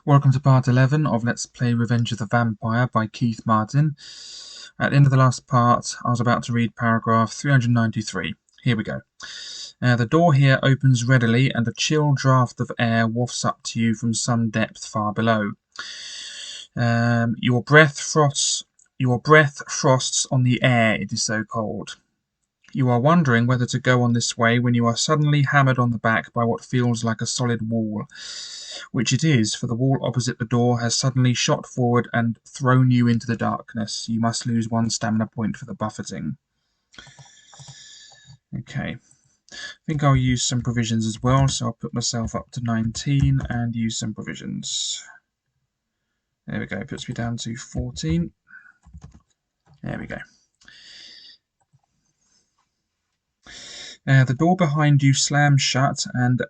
Welcome to part 11 of Let's Play Revenge of the Vampire by Keith Martin. At the end of the last part, I was about to read paragraph 393. Here we go. The door here opens readily, and a chill draught of air wafts up to you from some depth far below. Your breath frosts on the air, it is so cold. You are wondering whether to go on this way when you are suddenly hammered on the back by what feels like a solid wall. Which it is, for the wall opposite the door has suddenly shot forward and thrown you into the darkness. You must lose 1 stamina point for the buffeting. Okay. I think I'll use some provisions as well, so I'll put myself up to 19 and use some provisions. There we go, it puts me down to 14. There we go. The door behind you slams shut, and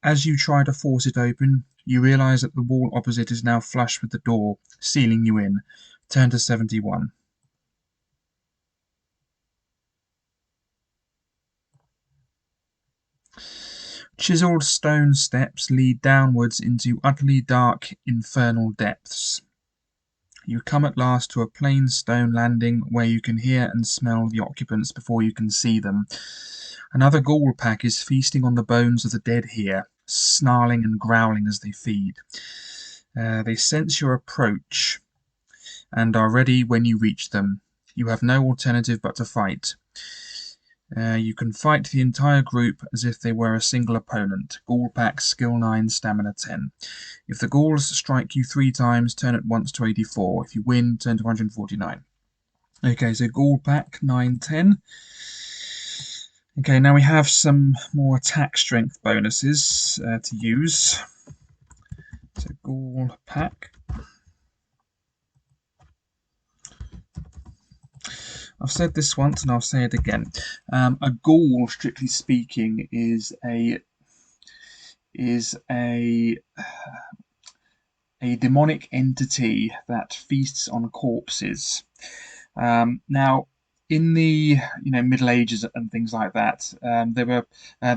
as you try to force it open, you realise that the wall opposite is now flush with the door, sealing you in. Turn to 71. Chiselled stone steps lead downwards into utterly dark, infernal depths. You come at last to a plain stone landing where you can hear and smell the occupants before you can see them. Another ghoul pack is feasting on the bones of the dead here, snarling and growling as they feed. They sense your approach and are ready when you reach them. You have no alternative but to fight. You can fight the entire group as if they were a single opponent. Ghoul pack, skill 9, stamina 10. If the ghouls strike you 3 times, turn at once to 84. If you win, turn to 149. Okay, so ghoul pack 9, 10. Okay, now we have some more attack strength bonuses to use. So ghoul pack. I've said this once and I'll say it again. A ghoul, strictly speaking, is a demonic entity that feasts on corpses. Now, in the Middle Ages and things like that, there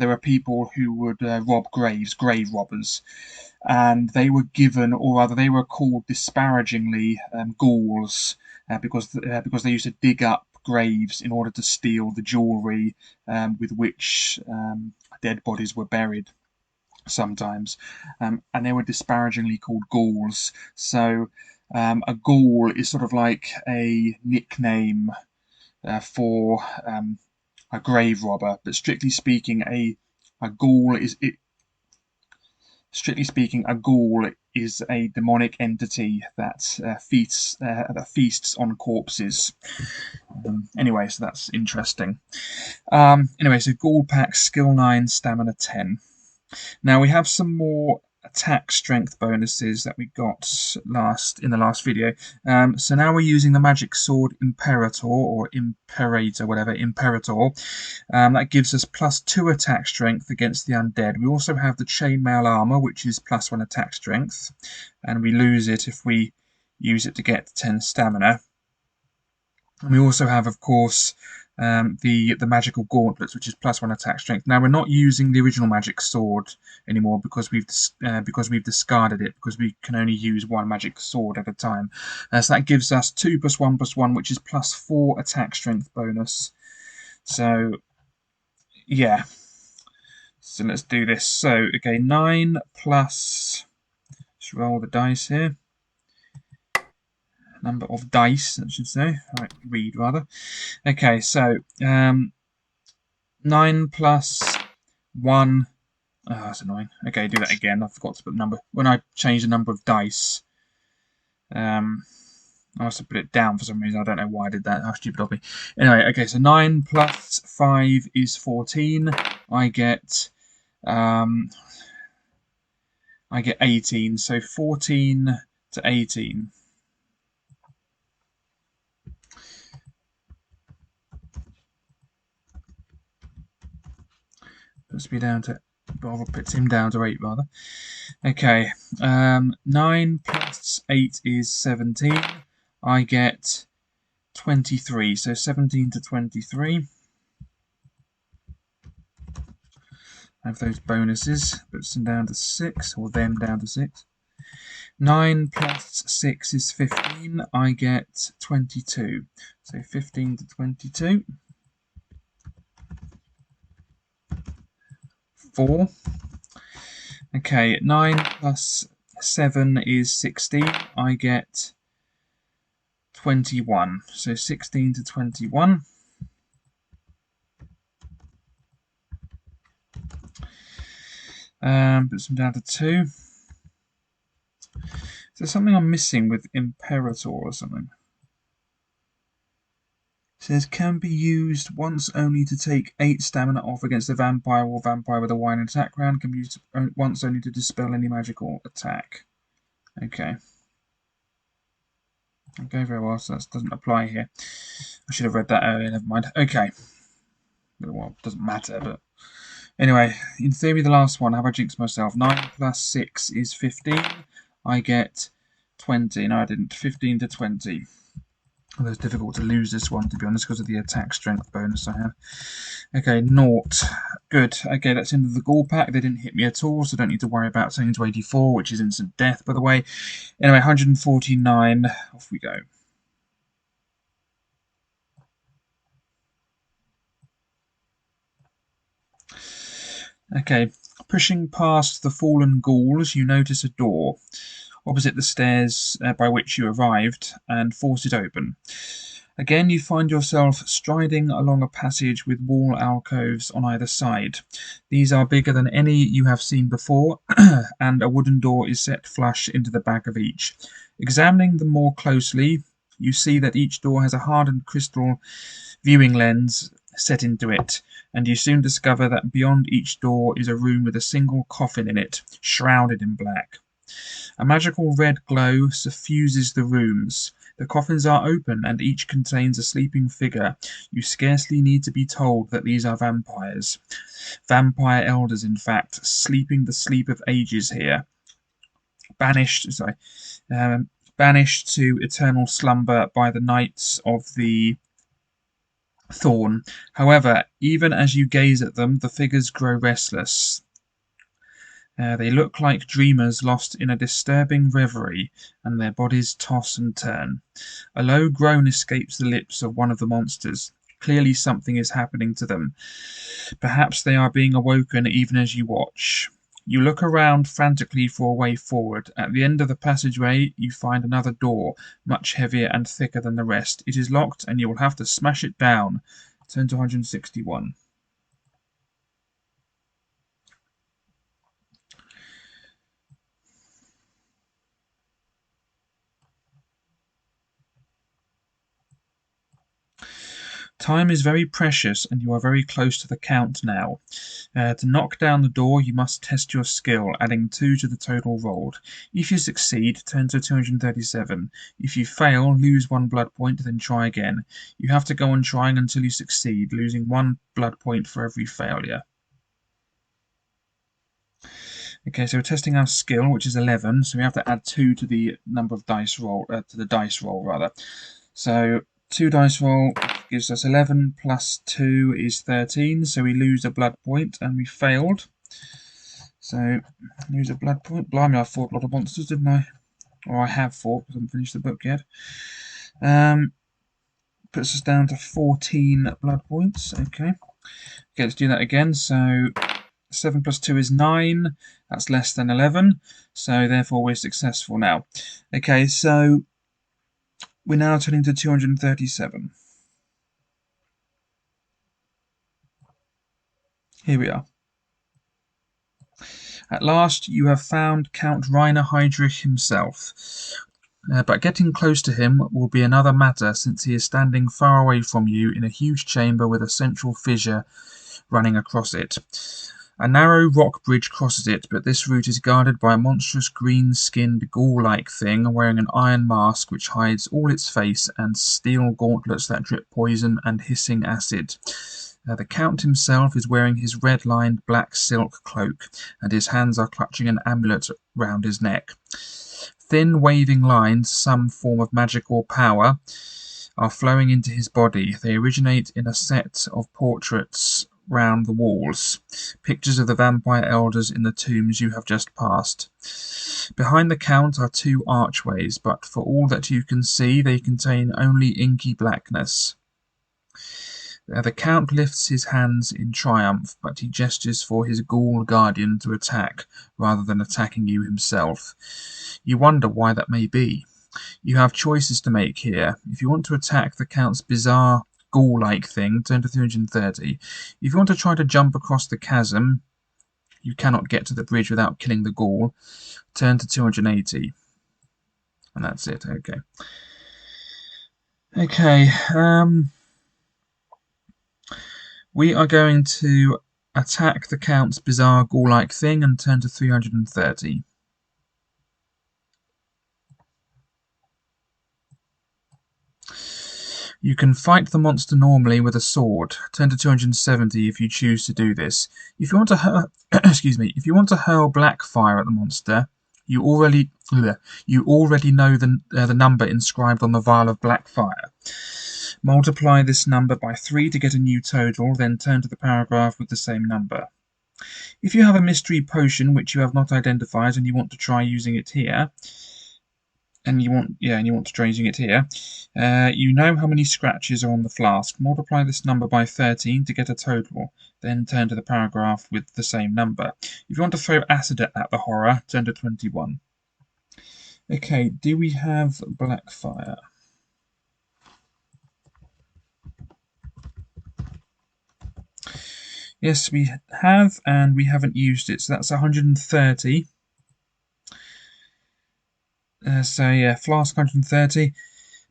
were people who would rob graves, grave robbers, and they were given, or rather, they were called disparagingly ghouls because they used to dig up graves in order to steal the jewellery with which dead bodies were buried. Sometimes, and they were disparagingly called ghouls. So a ghoul is sort of like a nickname for a grave robber, but strictly speaking, a ghoul is a demonic entity that feasts on corpses. Anyway, so that's interesting. Anyway, so ghoul pack, skill 9, stamina 10. Now we have some more attack strength bonuses that we got in the last video. So now we're using the magic sword Imperator, or Imperator, whatever, Imperator. That gives us +2 attack strength against the undead. We also have the chainmail armor, which is +1 attack strength, and we lose it if we use it to get 10 stamina. And we also have, of course, the magical gauntlets, which is +1 attack strength. Now we're not using the original magic sword anymore because we've discarded it, because we can only use 1 magic sword at a time. So that gives us 2 + 1 + 1, which is +4 attack strength bonus. So yeah. So let's do this. So okay, 9 plus. Let's roll the dice here. Number of dice, I should say. Right, read rather. Okay, so 9 plus 1. Oh, that's annoying. Okay, do that again. I forgot to put the number. When I change the number of dice, I also put it down for some reason. I don't know why I did that. How stupid of me. Anyway, okay, so 9 plus 5 is 14. I get 18. So 14 to 18. Puts me down to, well, puts him down to 8 rather. Okay, 9 plus 8 is 17. I get 23, so 17 to 23. I have those bonuses, puts them down to 6, or them down to 6. 9 plus 6 is 15. I get 22. So 15 to 22. 4. Okay, 9 plus 7 is 16. I get 21. So 16 to 21. Puts them down to 2. Is there something I'm missing with Imperator or something? It says can be used once only to take 8 stamina off against a vampire or vampire with a wine attack round. Can be used once only to dispel any magical attack. Okay. Okay, very well. So that doesn't apply here. I should have read that earlier. Never mind. Okay. Well, it doesn't matter, but anyway, in theory, the last one. Have I jinxed myself? 9 plus 6 is 15. I get 20. No, I didn't. 15 to 20. Although it's difficult to lose this one, to be honest, because of the attack strength bonus I have. Okay, naught. Good. Okay, that's into the ghoul pack. They didn't hit me at all, so I don't need to worry about turning to 84, which is instant death, by the way. Anyway, 149. Off we go. Okay, pushing past the fallen ghouls, you notice a door opposite the stairs by which you arrived and force it open. Again, you find yourself striding along a passage with wall alcoves on either side. These are bigger than any you have seen before, and a wooden door is set flush into the back of each. Examining them more closely, you see that each door has a hardened crystal viewing lens set into it, and you soon discover that beyond each door is a room with a single coffin in it, shrouded in black. A magical red glow suffuses the rooms. The coffins are open, and each contains a sleeping figure. You scarcely need to be told that these are vampires. Vampire elders, in fact, sleeping the sleep of ages here. Banished to eternal slumber by the knights of the Thorn. However, even as you gaze at them, the figures grow restless. They look like dreamers lost in a disturbing reverie, and their bodies toss and turn. A low groan escapes the lips of one of the monsters. Clearly something is happening to them. Perhaps they are being awoken even as you watch. You look around frantically for a way forward. At the end of the passageway, you find another door, much heavier and thicker than the rest. It is locked, and you will have to smash it down. Turn to 161. Time is very precious, and you are very close to the count now. To knock down the door, you must test your skill, adding 2 to the total rolled. If you succeed, turn to 237. If you fail, lose 1 blood point, then try again. You have to go on trying until you succeed, losing 1 blood point for every failure. Okay, so we're testing our skill, which is 11, so we have to add 2 to the number of dice roll, to the dice roll rather. So 2 dice roll gives us 11 plus 2 is 13, so we lose a blood point, and we failed. So lose a blood point. Blimey, I fought a lot of monsters, didn't I? Or I have fought, because I haven't finished the book yet. Puts us down to 14 blood points. Okay, let's do that again. So 7 plus 2 is 9. That's less than 11. So therefore we're successful now. Okay, so we're now turning to 237. Here we are. At last you have found Count Rhino Hydra himself. But getting close to him will be another matter, since he is standing far away from you in a huge chamber with a central fissure running across it. A narrow rock bridge crosses it, but this route is guarded by a monstrous green-skinned ghoul-like thing wearing an iron mask which hides all its face and steel gauntlets that drip poison and hissing acid. The Count himself is wearing his red-lined black silk cloak, and his hands are clutching an amulet round his neck. Thin waving lines, some form of magical power, are flowing into his body. They originate in a set of portraits round the walls, pictures of the vampire elders in the tombs you have just passed. Behind the Count are two archways, but for all that you can see, they contain only inky blackness. The Count lifts his hands in triumph, but he gestures for his ghoul guardian to attack, rather than attacking you himself. You wonder why that may be. You have choices to make here. If you want to attack the Count's bizarre ghoul-like thing, turn to 330. If you want to try to jump across the chasm, you cannot get to the bridge without killing the ghoul, turn to 280. And that's it, okay. Okay, we are going to attack the Count's bizarre ghoul-like thing and turn to 330. You can fight the monster normally with a sword. Turn to 270 if you choose to do this. If you want to if you want to hurl black fire at the monster, you already know the number inscribed on the vial of black fire. Multiply this number by 3 to get a new total, then turn to the paragraph with the same number. If you have a mystery potion which you have not identified and you want to try using it here, you know how many scratches are on the flask. Multiply this number by 13 to get a total. Then turn to the paragraph with the same number. If you want to throw acid at the horror, turn to 21. Okay, do we have black fire? Yes, we have, and we haven't used it, so that's 130. So yeah, flask 130.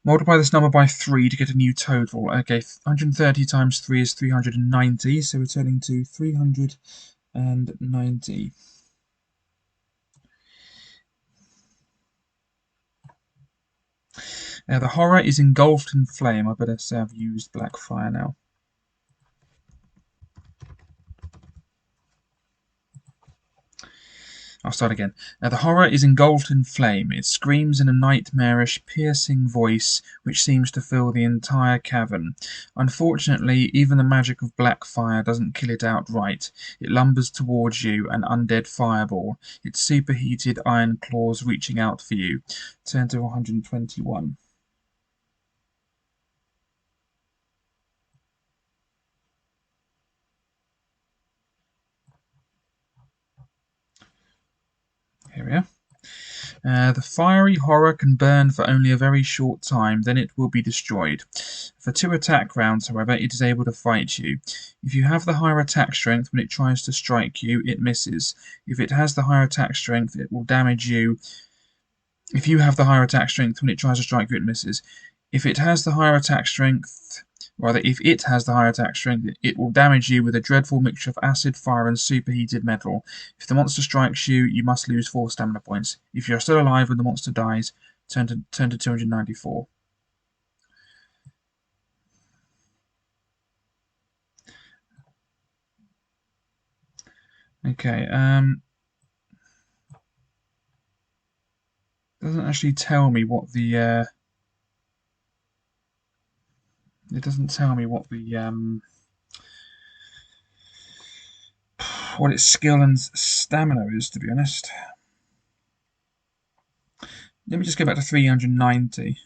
Multiply this number by 3 to get a new total. Okay, 130 times 3 is 390, so we're turning to 390. The horror is engulfed in flame. I better say I've used black fire now. I'll start again. The horror is engulfed in flame. It screams in a nightmarish, piercing voice which seems to fill the entire cavern. Unfortunately, even the magic of black fire doesn't kill it outright. It lumbers towards you, an undead fireball, its superheated iron claws reaching out for you. Turn to 121. Here we are. The fiery horror can burn for only a very short time, then it will be destroyed. For 2 attack rounds, however, it is able to fight you. If you have the higher attack strength when it tries to strike you, it misses. If it has the higher attack strength, it will damage you. If you have the higher attack strength when it tries to strike you, it misses. If it has the higher attack strength, it will damage you with a dreadful mixture of acid, fire, and superheated metal. If the monster strikes you, you must lose 4 stamina points. If you are still alive when the monster dies, turn to 294. Okay, doesn't actually tell me what the it doesn't tell me what what its skill and stamina is, to be honest. Let me just go back to 390.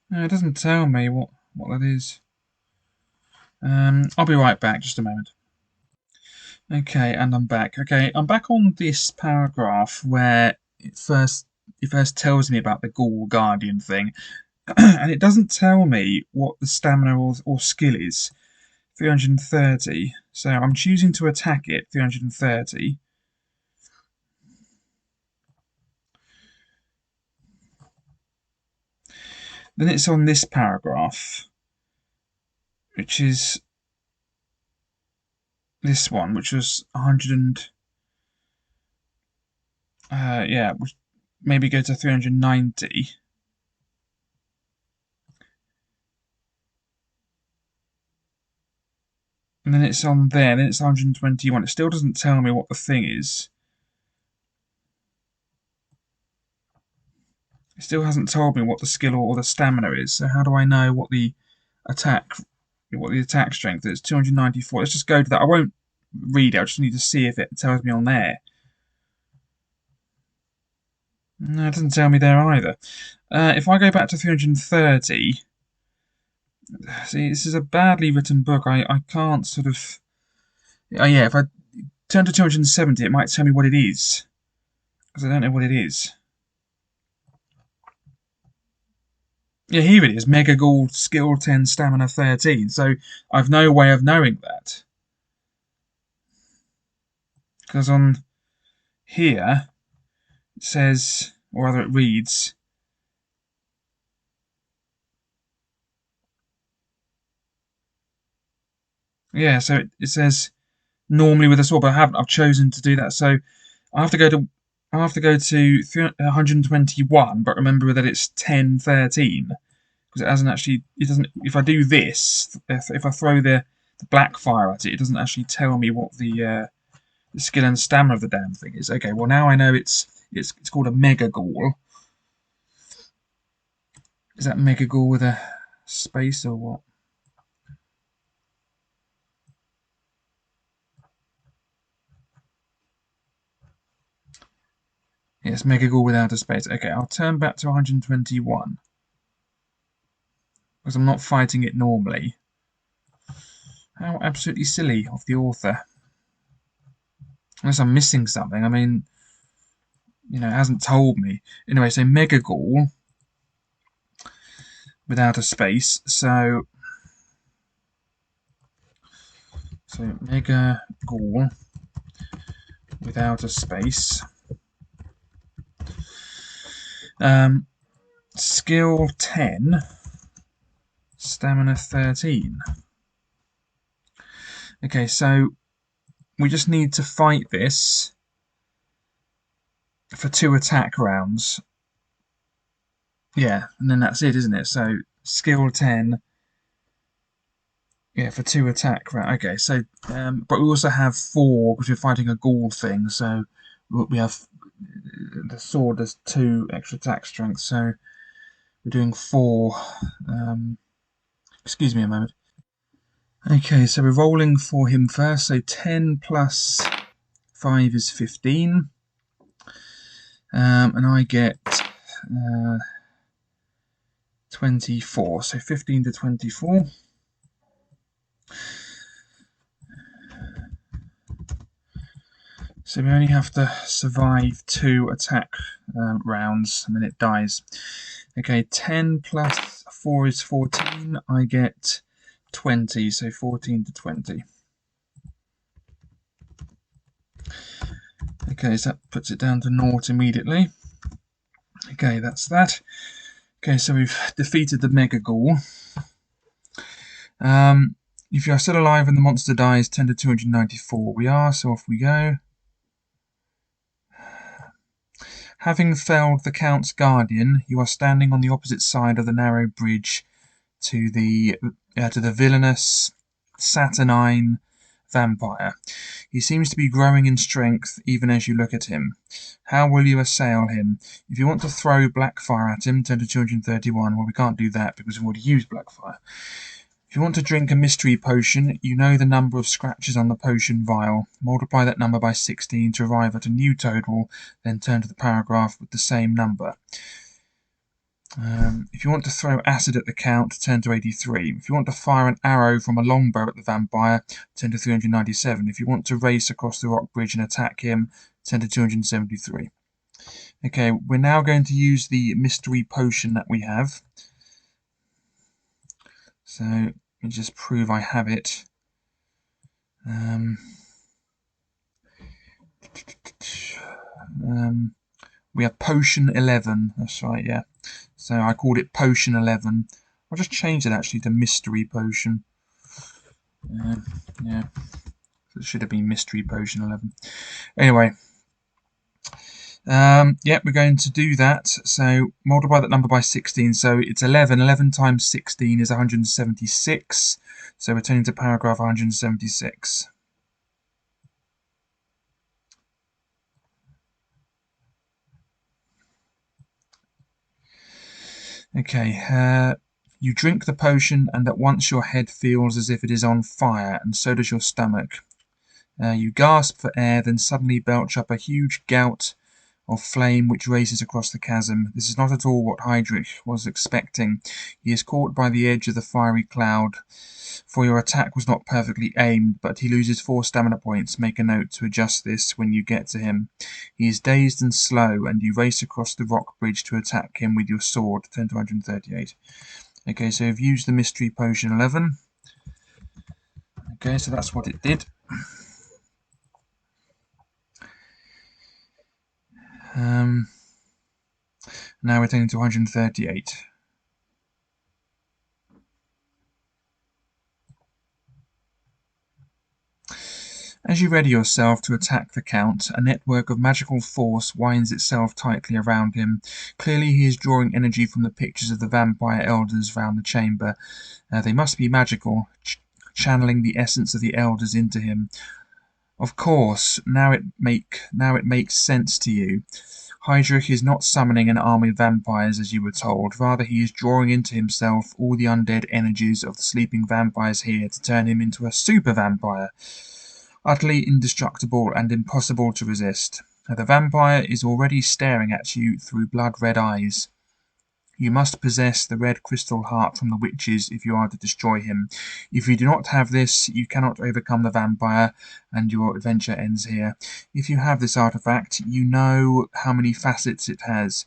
No, it doesn't tell me what that is. I'll be right back, just a moment. Okay, and I'm back. Okay, I'm back on this paragraph where it first tells me about the Ghoul Guardian thing, and it doesn't tell me what the stamina or skill is. 330. So I'm choosing to attack it. 330. Then it's on this paragraph, which is this one, which was 100 and maybe go to 390. And then it's on there, then it's 121. It still doesn't tell me what the thing is. It still hasn't told me what the skill or the stamina is. So how do I know what the attack strength is? 294. Let's just go to that. I won't read it. I just need to see if it tells me on there. No, it doesn't tell me there either. If I go back to 330, see, this is a badly written book. I can't sort of. Oh, yeah, if I turn to 270, it might tell me what it is. Because I don't know what it is. Yeah, here it is. Mega Ghoul, Skill 10, Stamina 13. So I've no way of knowing that. Because on here, it says, or rather it reads, yeah, so it says normally with a sword, but I haven't. I've chosen to do that. So I have to go to 121, but remember that it's 10, 13. Because it hasn't actually, it doesn't, if I do this, if I throw the black fire at it, it doesn't actually tell me what the skill and stamina of the damn thing is. Okay, well now I know it's called a Mega Ghoul. Is that Mega Ghoul with a space or what? Yes, Mega Ghoul without a space. Okay, I'll turn back to 121. Because I'm not fighting it normally. How absolutely silly of the author. Unless I'm missing something. I mean, you know, it hasn't told me. Anyway, so Mega Ghoul without a space. So Mega Ghoul without a space. Skill 10, Stamina 13. Okay, so we just need to fight this for 2 attack rounds. Yeah, and then that's it, isn't it? So skill 10, yeah, for 2 attack rounds. Okay, so but we also have 4 because we're fighting a ghoul thing. So we have the sword does 2 extra attack strength. So we're doing 4. Excuse me a moment. Okay, so we're rolling for him first. So 10 plus 5 is 15. And I get 24. So 15 to 24. So we only have to survive 2 attack rounds and then it dies. Okay, 10 plus 4 is 14. I get 20, so 14 to 20. Okay, so that puts it down to 0 immediately. Okay, that's that. Okay, so we've defeated the Mega Ghoul. If you're still alive and the monster dies, 10 to 294. We are, so off we go. Having felled the Count's Guardian, you are standing on the opposite side of the narrow bridge to the villainous, saturnine vampire. He seems to be growing in strength even as you look at him. How will you assail him? If you want to throw Blackfire at him, 10 to 231. Well, we can't do that because we've already used Blackfire. If you want to drink a mystery potion, you know the number of scratches on the potion vial. Multiply that number by 16 to arrive at a new total, then turn to the paragraph with the same number. If you want to throw acid at the Count, turn to 83. If you want to fire an arrow from a longbow at the vampire, turn to 397. If you want to race across the rock bridge and attack him, turn to 273. Okay, we're now going to use the mystery potion that we have. So, let me just prove I have it. We have potion 11. That's right, yeah. So I called it potion 11. I'll just change it actually to mystery potion. Yeah, so it should have been mystery potion 11. Anyway, yeah, we're going to do that. So multiply that number by 16. So it's 11. 11 times 16 is 176. So we're turning to paragraph 176. Okay, you drink the potion, and at once your head feels as if it is on fire, and so does your stomach. You gasp for air, then suddenly belch up a huge gout of flame which races across the chasm. This is not at all what Heydrich was expecting. He is caught by the edge of the fiery cloud, for your attack was not perfectly aimed, but he loses 4 stamina points. Make a note to adjust this when you get to him. He is dazed and slow, and you race across the rock bridge to attack him with your sword. Turn to 138. Okay, so you've used the mystery potion 11. Okay, so that's what it did. Now we're turning to 138. As you ready yourself to attack the Count, a network of magical force winds itself tightly around him. Clearly he is drawing energy from the pictures of the vampire elders round the chamber. They must be magical, channeling the essence of the elders into him. Of course, now it makes sense to you. Heydrich is not summoning an army of vampires as you were told. Rather, he is drawing into himself all the undead energies of the sleeping vampires here to turn him into a super vampire, utterly indestructible and impossible to resist. The vampire is already staring at you through blood-red eyes. You must possess the red crystal heart from the witches if you are to destroy him. If you do not have this, you cannot overcome the vampire, and your adventure ends here. If you have this artifact, you know how many facets it has.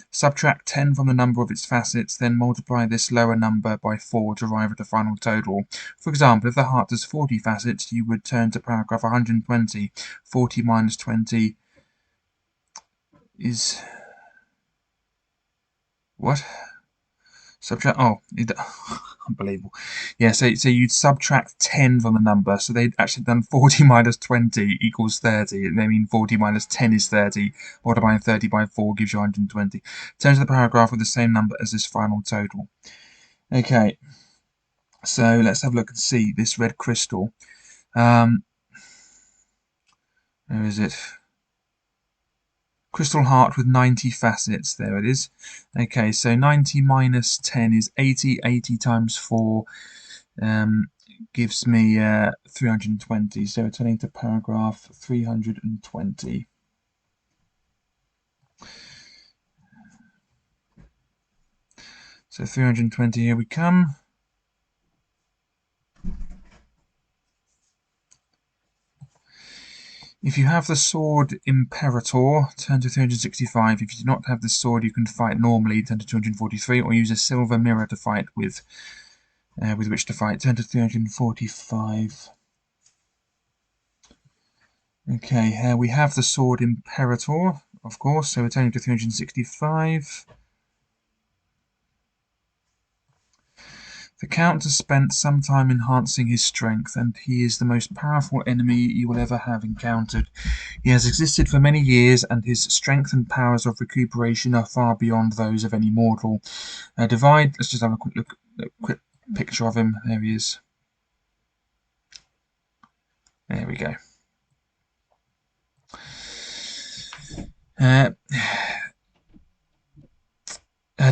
Subtract 10 from the number of its facets, then multiply this lower number by 4 to arrive at a final total. For example, if the heart has 40 facets, you would turn to paragraph 120. 40 minus 20 is... what? Subtract... oh, unbelievable. Yeah, so you'd subtract 10 from the number, so they'd actually done 40 minus 20 equals 30. They mean 40 minus 10 is 30. Multiplying 30 by 4 gives you 120. Turn to the paragraph with the same number as this final total. Okay, so let's have a look and see this red crystal. Where is it? Crystal heart with 90 facets. There it is. Okay, so 90 minus 10 is 80. 80 times 4 gives me 320. So turning to paragraph 320. So 320, here we come. If you have the sword Imperator, turn to 365. If you do not have the sword you can fight normally, turn to 243, or use a silver mirror to fight with which to fight. Turn to 345. Okay, we have the sword Imperator, of course, so we're turning to 365. The Count has spent some time enhancing his strength, and he is the most powerful enemy you will ever have encountered. He has existed for many years, and his strength and powers of recuperation are far beyond those of any mortal. Let's just have a quick picture of him. There he is. There we go.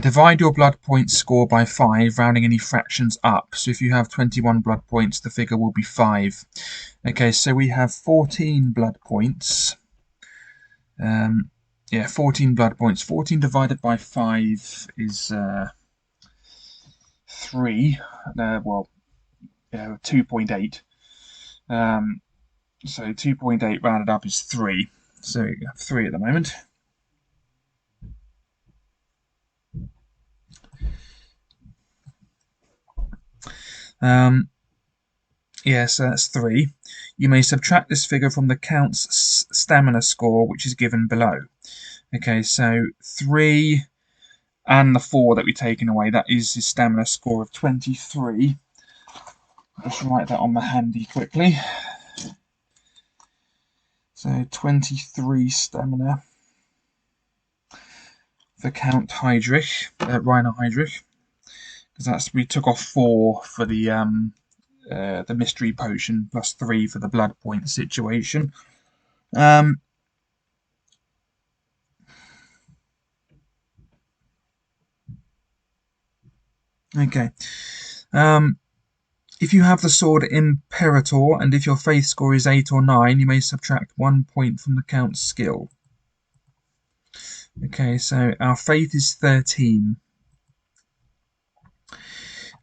Divide your blood points score by 5, rounding any fractions up. So if you have 21 blood points, the figure will be 5. Okay, so we have 14 blood points. 14 blood points. 14 divided by 5 is 3. 2.8. So 2.8 rounded up is 3. So you have 3 at the moment. So that's 3. You may subtract this figure from the Count's stamina score, which is given below. Okay, so 3 and the 4 that we've taken away, that is his stamina score of 23. I'll just write that on my handy quickly. So 23 stamina for Count Heydrich, Rhino Hydra, because we took off 4 for the mystery potion plus 3 for the blood point situation. Okay. If you have the sword Imperator, and if your faith score is 8 or 9, you may subtract 1 point from the count's skill. Okay, so our faith is 13.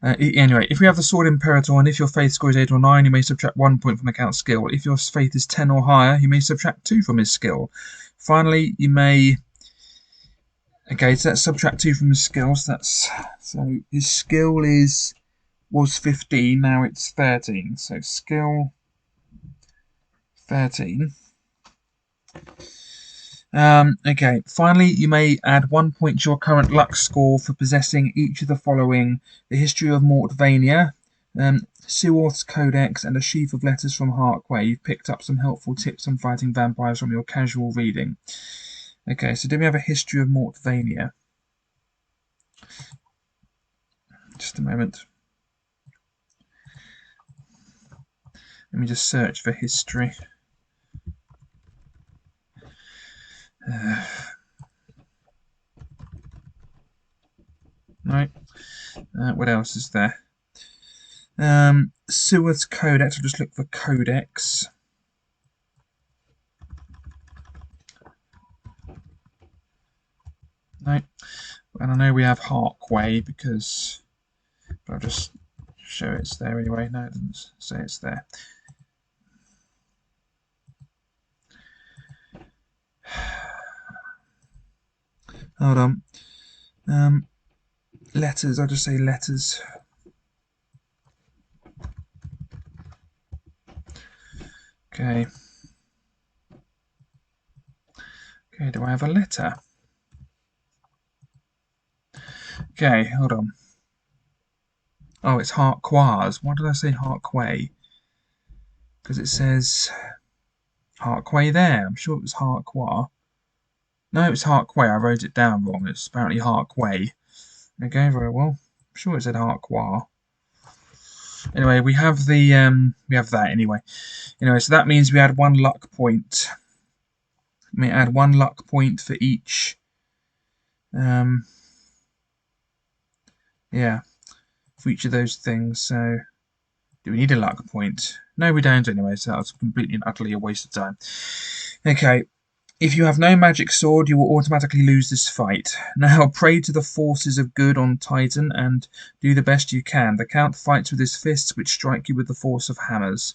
Anyway, if we have the sword Imperator, and if your faith score is 8 or 9, you may subtract 1 point from the count's skill. If your faith is 10 or higher, you may subtract 2 from his skill. Finally, you may... Okay, so let's subtract 2 from his skill. So his skill was 15, now it's 13. So skill 13. Okay, finally, you may add 1 point to your current luck score for possessing each of the following: the History of Mortvania, Suorth's Codex, and a sheaf of letters from Harkway. You've picked up some helpful tips on fighting vampires from your casual reading. Okay, so do we have a History of Mortvania? Just a moment. Let me just search for history. Right. What else is there? Suorth's Codex. I'll just look for Codex. No. And I know we have Harkway because... But I'll just show it's there anyway. No, it doesn't say it's there. Hold on. Letters. I'll just say letters. Okay. Okay, do I have a letter? Okay, hold on. Oh, it's Harquaz. Why did I say Harkway? Because it says Harkway there. I'm sure it was Harquaz. No, it's Harkway. I wrote it down wrong. It's apparently Harkway. Okay, very well. I'm sure it said Harquaz. Anyway, we have that anyway. Anyway, so that means we add 1 luck point. We may add 1 luck point for each. Yeah, for each of those things. So, do we need a luck point? No, we don't anyway. So that's completely and utterly a waste of time. Okay. If you have no magic sword, you will automatically lose this fight. Now pray to the forces of good on Titan and do the best you can. The Count fights with his fists, which strike you with the force of hammers.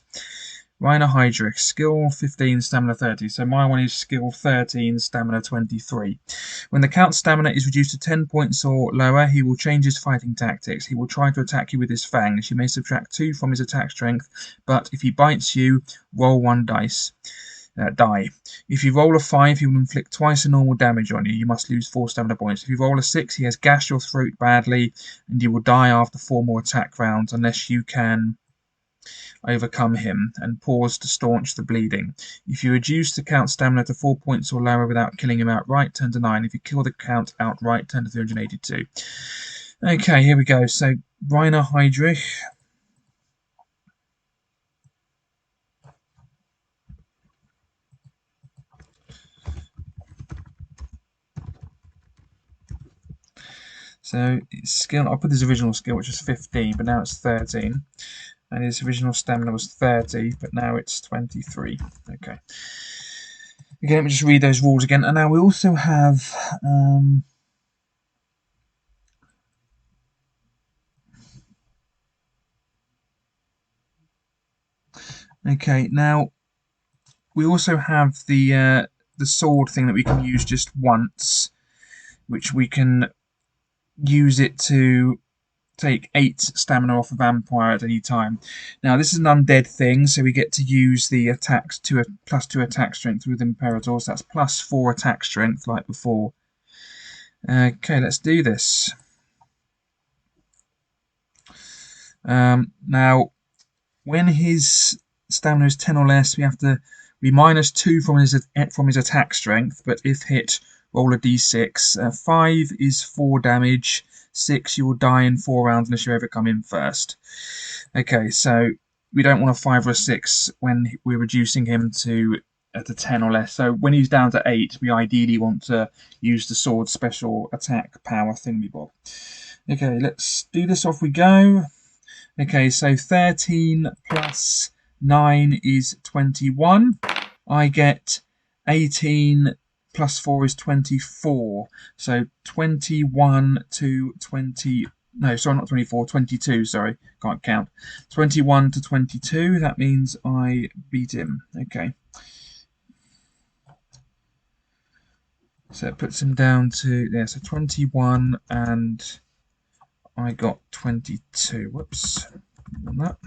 Rhino Hydra, skill 15, stamina 30. So my one is skill 13, stamina 23. When the Count's stamina is reduced to 10 points or lower, he will change his fighting tactics. He will try to attack you with his fangs. You may subtract 2 from his attack strength, but if he bites you, roll 1 die. If you roll a 5, he will inflict twice the normal damage on you. You must lose 4 stamina points. If you roll a 6, he has gashed your throat badly, and you will die after 4 more attack rounds unless you can overcome him and pause to staunch the bleeding. If you reduce the Count's stamina to 4 points or lower without killing him outright, turn to 9. If you kill the Count outright, turn to 382. Okay, here we go. So, Rhino Hydra. So his skill, I'll put his original skill, which is 15, but now it's 13. And his original stamina was 30, but now it's 23. Okay. Again, let me just read those rules again. And now we also have... okay, now we also have the sword thing that we can use just once, which we can use it to take 8 stamina off a vampire at any time. Now this is an undead thing, so we get to use the attacks to a +2 attack strength with Imperator, so that's +4 attack strength like before. Okay, let's do this. Now, when his stamina is 10 or less, we -2 from his attack strength, but if hit, roll a d6. 5 is 4 damage. 6, you will die in 4 rounds unless you overcome him first. Okay, so we don't want a 5 or a 6 when we're reducing him to 10 or less. So when he's down to 8, we ideally want to use the sword special attack power thingy bob. Okay, let's do this. Off we go. Okay, so 13 plus 9 is 21. I get 18 plus 4 is 24. So 21 to 20. No, sorry, not 24, 22. Sorry, can't count. 21 to 22. That means I beat him. Okay. So it puts him down to, yeah, so 21 and I got 22. Whoops. On that.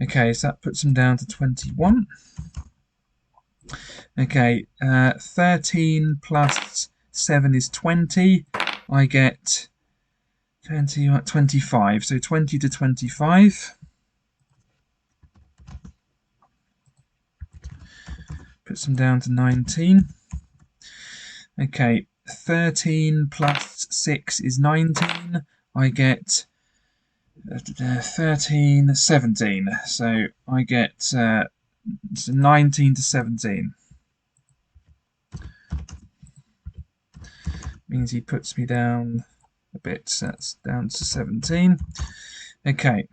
Okay, so that puts him down to 21. Okay, 13 plus 7 is 20. I get 25. So 20 to 25. Puts him down to 19. Okay, 13 plus 6 is 19. I get 13, 17. So I get 19 to 17. Means he puts me down a bit. So that's down to 17. Okay.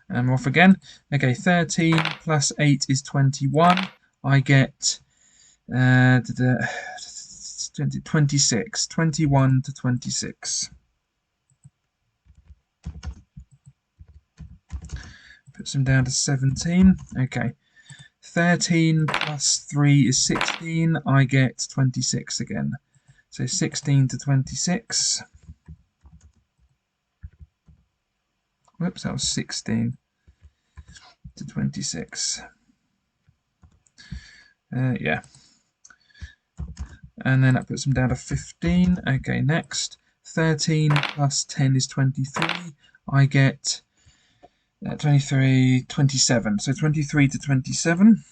And I'm off again. Okay, 13 plus 8 is 21. I get 26. 21 to 26. Puts him down to 17. Okay. 13 plus 3 is 16. I get 26 again. So 16 to 26. Whoops, that was 16 to 26. Yeah. And then that puts him down to 15. Okay, next. 13 plus 10 is 23. I get 27. So 23 to 27.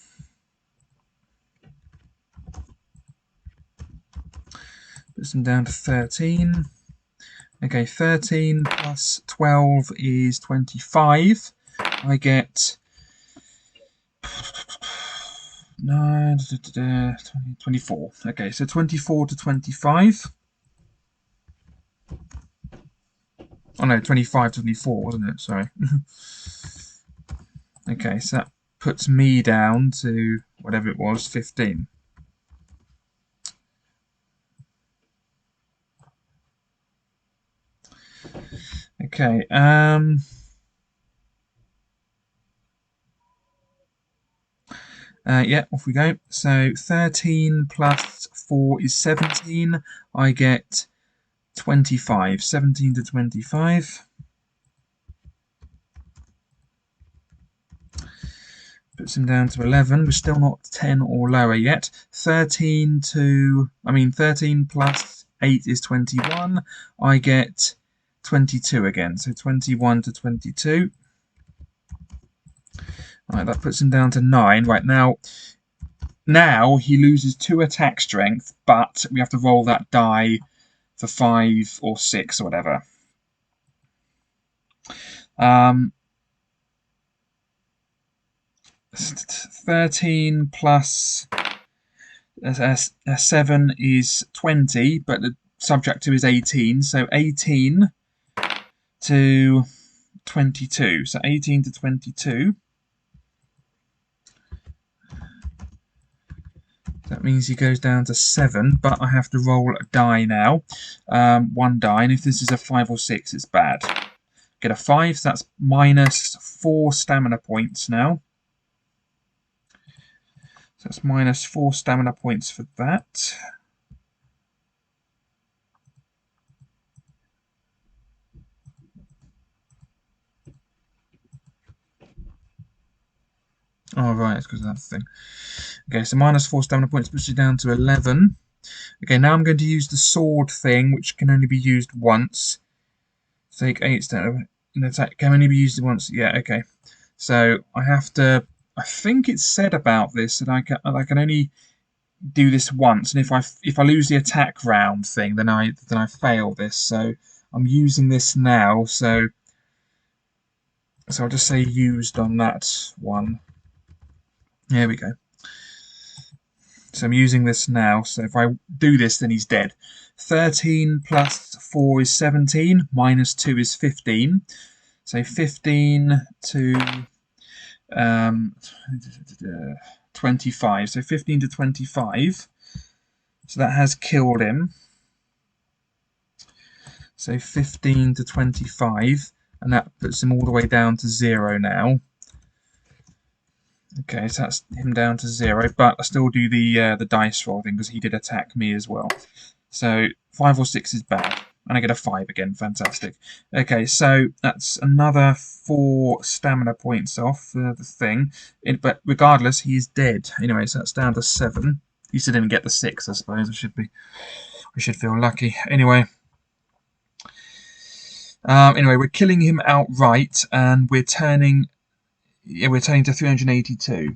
Puts him down to 13. Okay, 13 plus 12 is 25. I get 24. Okay, so 24 to 25. Oh no, 25 to 24, wasn't it? Sorry. Okay, so that puts me down to whatever it was, 15. Okay, yeah, off we go. So 13 plus 4 is 17. I get 25. 17 to 25. Puts him down to 11. We're still not 10 or lower yet. 13 plus 8 is 21. I get 22 again. So 21 to 22. Right, that puts him down to 9. Right, now he loses 2 attack strength, but we have to roll that die for 5 or 6 or whatever. 13 plus 7 is 20, but the subtract 2 is 18, so 18 to 22. So 18 to 22. That means he goes down to 7, but I have to roll a die now. 1 die, and if this is a 5 or 6, it's bad. Get a 5, so that's minus 4 stamina points now. So that's minus 4 stamina points for that. Oh, right, it's because of that thing. Okay, so minus 4 stamina points puts you down to 11. Okay, now I'm going to use the sword thing, which can only be used once. Take 8 stamina. Attack can only be used once. Yeah, okay. So I have to. I think it's said about this that I can only do this once, and if I lose the attack round thing, then I fail this. So I'm using this now. So I'll just say used on that one. There we go. So I'm using this now. So if I do this, then he's dead. 13 plus 4 is 17, minus 2 is 15. So 15 to 25. So 15 to 25. So that has killed him. So 15 to 25. And that puts him all the way down to 0 now. Okay, so that's him down to 0. But I still do the dice roll thing because he did attack me as well. So 5 or 6 is bad. And I get a 5 again. Fantastic. Okay, so that's another 4 stamina points off the thing. But regardless, he is dead. Anyway, so that's down to 7. He still didn't get the 6, I suppose. I should feel lucky. Anyway. Anyway, we're killing him outright, and we're turning to 382.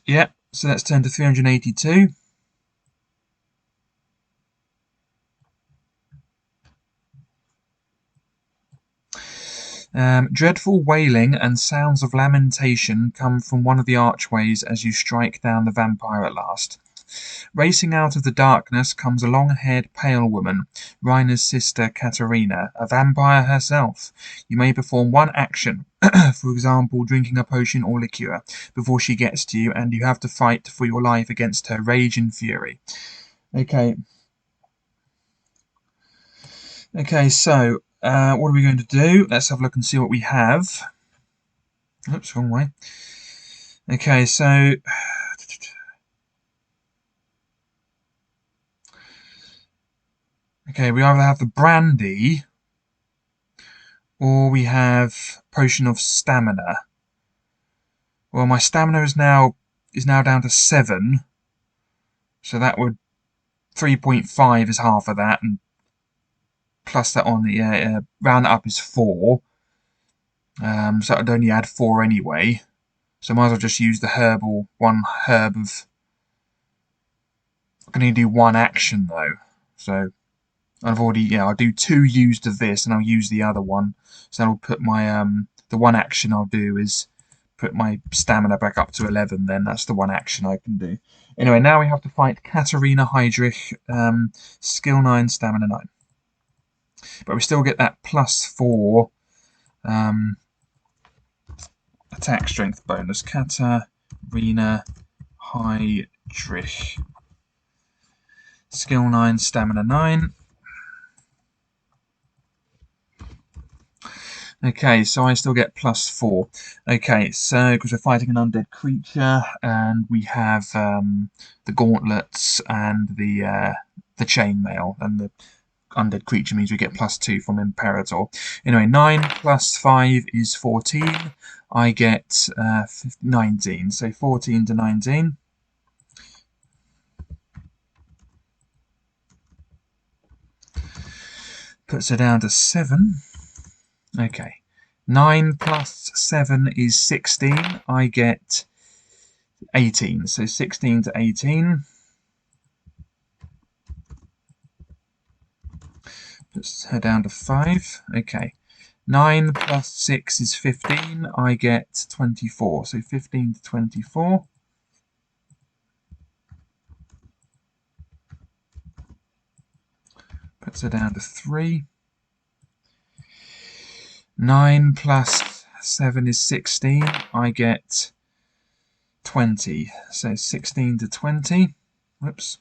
Yeah, so let's turn to 382. Dreadful wailing and sounds of lamentation come from one of the archways as you strike down the vampire at last. Racing out of the darkness comes a long-haired pale woman, Rhino's sister Katarina, a vampire herself. You may perform one action, for example drinking a potion or liqueur, before she gets to you, and you have to fight for your life against her rage and fury. Okay, so what are we going to do? Let's have a look and see what we have. Oops, wrong way. Okay, so okay, we either have the brandy or we have potion of stamina. Well, my stamina is now down to 7, so that would 3.5 is half of that, and plus that on the round that up is 4. So I'd only add 4 anyway. So I might as well just use the herbal, 1 herb of. I'm going to do 1 action though. So I've already, I'll do 2 used of this, and I'll use the other one. So I'll put my the 1 action I'll do is put my stamina back up to 11. Then that's the 1 action I can do. Anyway, now we have to fight Katarina Heydrich, skill 9, stamina 9. But we still get that plus 4 attack strength bonus. Katarina Heydrich. Skill 9, stamina 9. Okay, so I still get plus 4. Okay, so because we're fighting an undead creature, and we have the gauntlets and the chainmail, and the undead creature means we get plus 2 from Imperator. Anyway, 9 plus 5 is 14. I get 19, so 14 to 19. Puts her down to 7. Okay. 9 plus 7 is 16. I get 18. So 16 to 18. Puts her down to 5. Okay. 9 plus 6 is 15. I get 24. So 15 to 24. Puts her down to 3. 9 plus 7 is 16. I get 20. So 16 to 20. Whoops.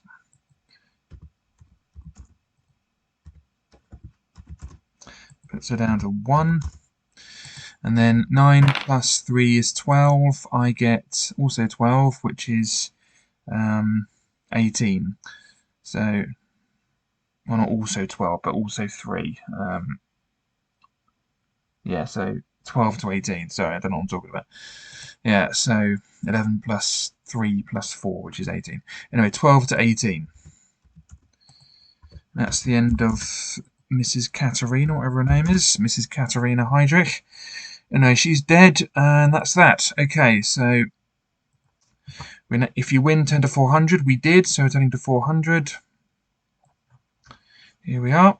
Puts her down to 1. And then 9 plus 3 is 12. I get also 12, which is 18. So, well, not also 12, but also 3. Yeah, so 12 to 18. Sorry, I don't know what I'm talking about. Yeah, so 11 plus 3 plus 4, which is 18. Anyway, 12 to 18. That's the end of Mrs. Katarina, whatever her name is. Mrs. Katarina Heydrich. No, she's dead, and that's that. Okay, so if you win 10 to 400, we did, so turning to 400. Here we are.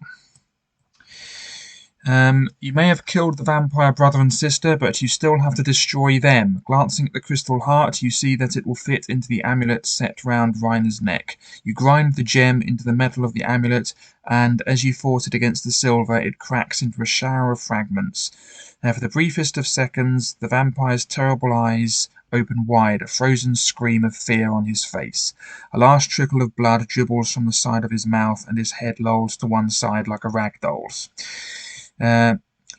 You may have killed the vampire brother and sister, but you still have to destroy them. Glancing at the crystal heart, you see that it will fit into the amulet set round Reiner's neck. You grind the gem into the metal of the amulet, and as you force it against the silver, it cracks into a shower of fragments. For the briefest of seconds, the vampire's terrible eyes open wide, a frozen scream of fear on his face. A last trickle of blood dribbles from the side of his mouth, and his head lolls to one side like a rag doll's.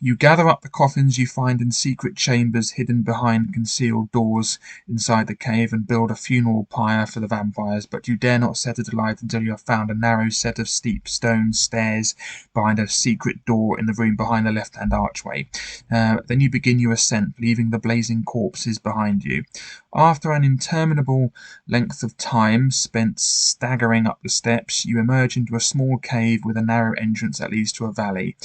You gather up the coffins you find in secret chambers hidden behind concealed doors inside the cave and build a funeral pyre for the vampires, but you dare not set it alight until you have found a narrow set of steep stone stairs behind a secret door in the room behind the left-hand archway. Then you begin your ascent, leaving the blazing corpses behind you. After an interminable length of time spent staggering up the steps, you emerge into a small cave with a narrow entrance that leads to a valley.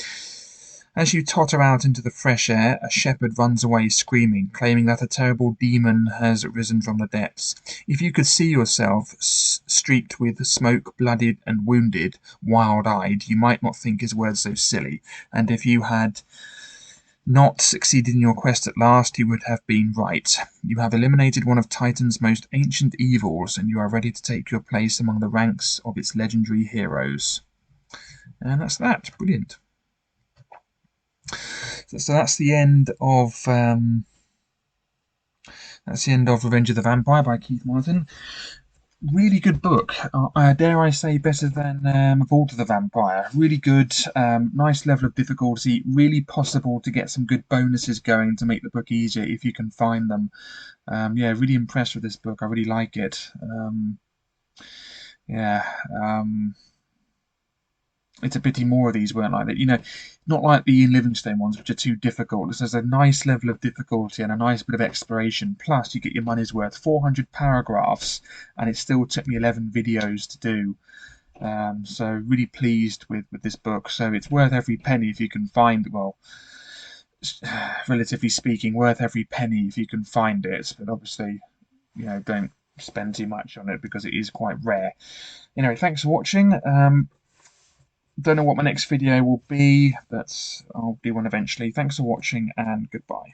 As you totter out into the fresh air, a shepherd runs away screaming, claiming that a terrible demon has risen from the depths. If you could see yourself streaked with smoke, blooded and wounded, wild-eyed, you might not think his words so silly, and if you had not succeeded in your quest at last, you would have been right. You have eliminated one of Titan's most ancient evils, and you are ready to take your place among the ranks of its legendary heroes. And that's that. Brilliant. So that's the end of Revenge of the Vampire by Keith Martin. Really good book. Dare I say better than Vault of the Vampire. Really good. Nice level of difficulty. Really possible to get some good bonuses going to make the book easier if you can find them. Yeah, really impressed with this book. I really like it. Yeah. It's a pity more of these weren't like that. Not like the Ian Livingstone ones, which are too difficult. There's a nice level of difficulty and a nice bit of exploration. Plus, you get your money's worth. 400 paragraphs, and it still took me 11 videos to do. So really pleased with this book. So it's worth every penny if you can find. Well, relatively speaking, worth every penny if you can find it. But obviously, don't spend too much on it because it is quite rare. Anyway, thanks for watching. Don't know what my next video will be, but I'll do one eventually. Thanks for watching and goodbye.